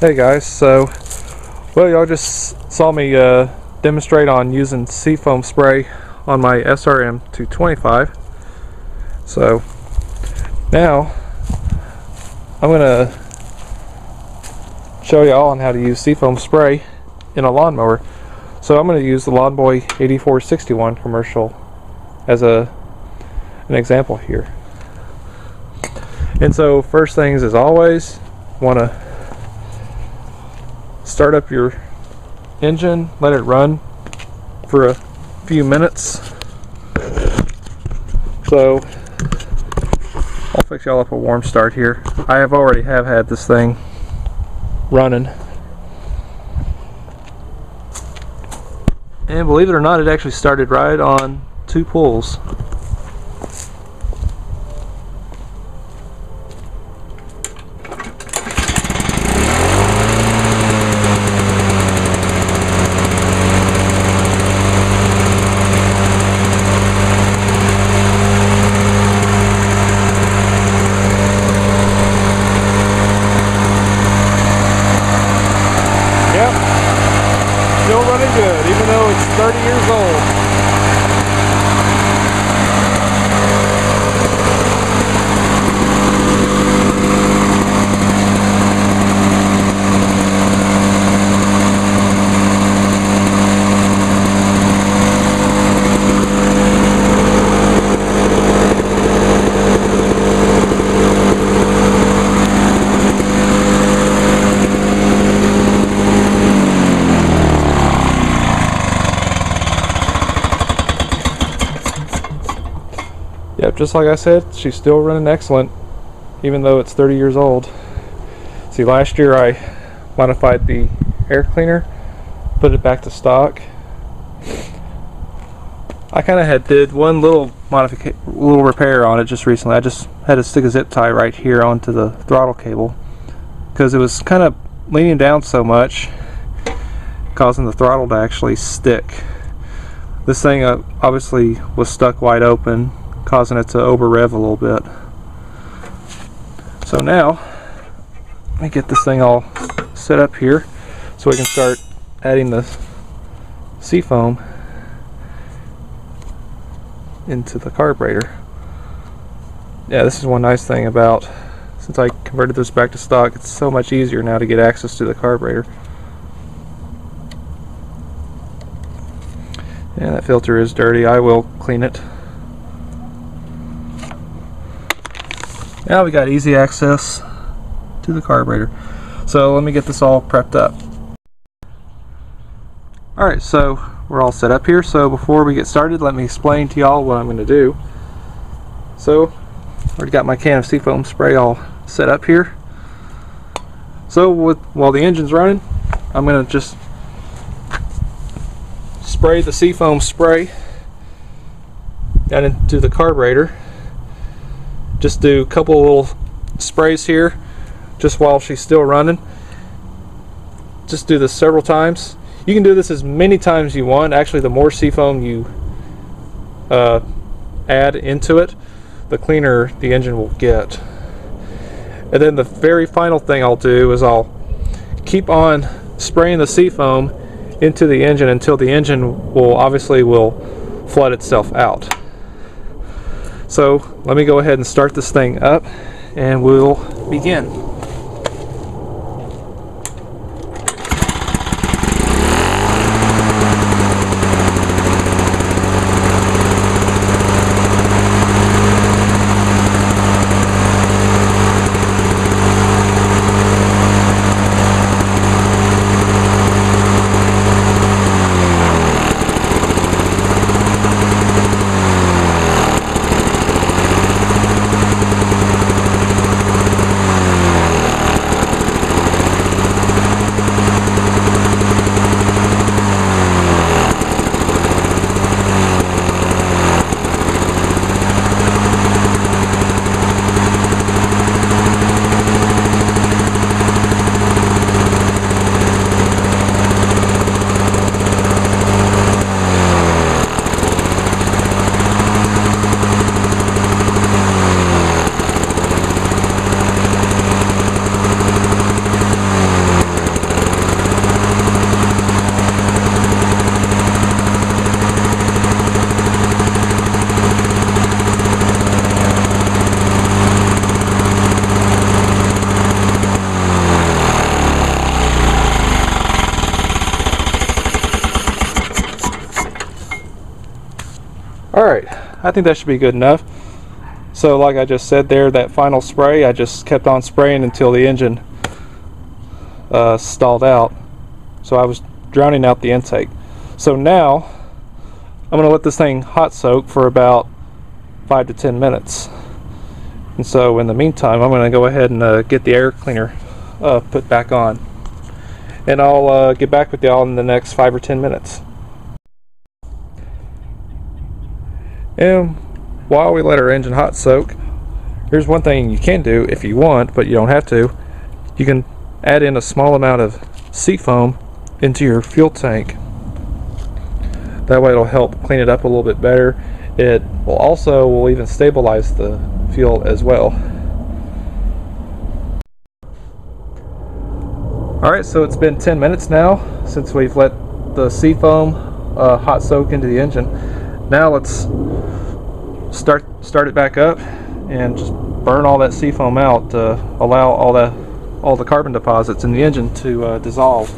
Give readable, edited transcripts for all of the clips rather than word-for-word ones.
Hey guys, so y'all just saw me demonstrate on using seafoam spray on my SRM 225. So now I'm gonna show y'all on how to use seafoam spray in a lawnmower. So I'm gonna use the Lawnboy 8461 commercial as an example here. And so first things as always, want to start up your engine, let it run for a few minutes. So I'll fix y'all up a warm start here. I have already had this thing running, and believe it or not, it actually started right on 2 pulls. Still running good, even though it's 30 years old. Yep, just like I said, she's still running excellent, even though it's 30 years old. See, last year I modified the air cleaner, put it back to stock. I kind of did one little repair on it just recently. I just had to stick a zip tie right here onto the throttle cable because it was kind of leaning down so much, causing the throttle to actually stick. This thing obviously was stuck wide open, causing it to over rev a little bit. So now let me get this thing all set up here so we can start adding the seafoam into the carburetor. Yeah, this is one nice thing about, since I converted this back to stock, it's so much easier now to get access to the carburetor. And that filter is dirty. I will clean it. Now we got easy access to the carburetor. So let me get this all prepped up. Alright, so we're all set up here. So before we get started, let me explain to y'all what I'm going to do. So already got my can of seafoam spray all set up here. So while the engine's running, I'm going to just spray the seafoam spray down into the carburetor. Just do a couple of little sprays here just while she's still running. Just do this several times. You can do this as many times you want. Actually, the more seafoam you add into it, the cleaner the engine will get. And then the very final thing I'll do is I'll keep on spraying the seafoam into the engine until the engine will flood itself out. So let me go ahead and start this thing up and we'll begin. Alright, I think that should be good enough. So like I just said there, that final spray, I just kept on spraying until the engine stalled out. So I was drowning out the intake. So now I'm going to let this thing hot soak for about 5 to 10 minutes. And so in the meantime, I'm going to go ahead and get the air cleaner put back on. And I'll get back with y'all in the next 5 or 10 minutes. And while we let our engine hot soak, here's one thing you can do if you want, but you don't have to. You can add in a small amount of Seafoam into your fuel tank. That way it'll help clean it up a little bit better. It will even stabilize the fuel as well. Alright, so it's been 10 minutes now since we've let the Seafoam hot soak into the engine. Now let's start it back up and just burn all that Seafoam out to allow all the carbon deposits in the engine to dissolve.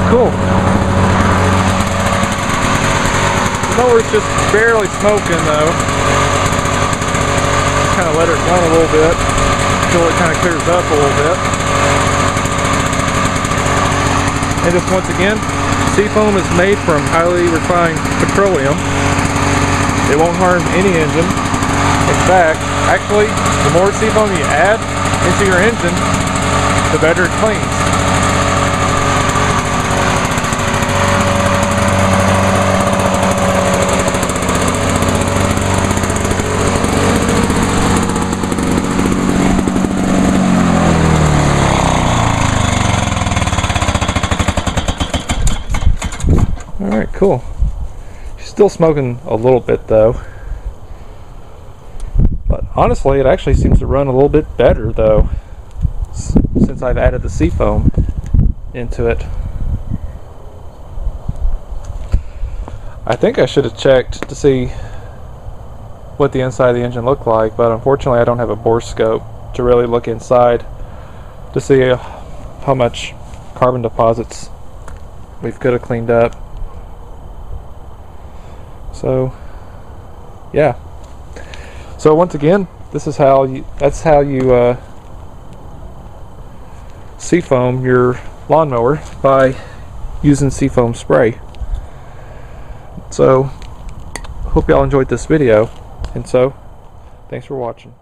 Cool. The mower's just barely smoking though. Kind of let it run a little bit until it kind of clears up a little bit. And just once again, Seafoam is made from highly refined petroleum. It won't harm any engine. In fact, actually, the more Seafoam you add into your engine, the better it cleans. Alright, cool. She's still smoking a little bit though. But honestly, it actually seems to run a little bit better though, since I've added the Seafoam into it. I think I should have checked to see what the inside of the engine looked like, but unfortunately I don't have a bore scope to really look inside to see how much carbon deposits we could have cleaned up. So yeah, so once again, that's how you Seafoam your lawnmower, by using Seafoam spray. So hope y'all enjoyed this video, and so thanks for watching.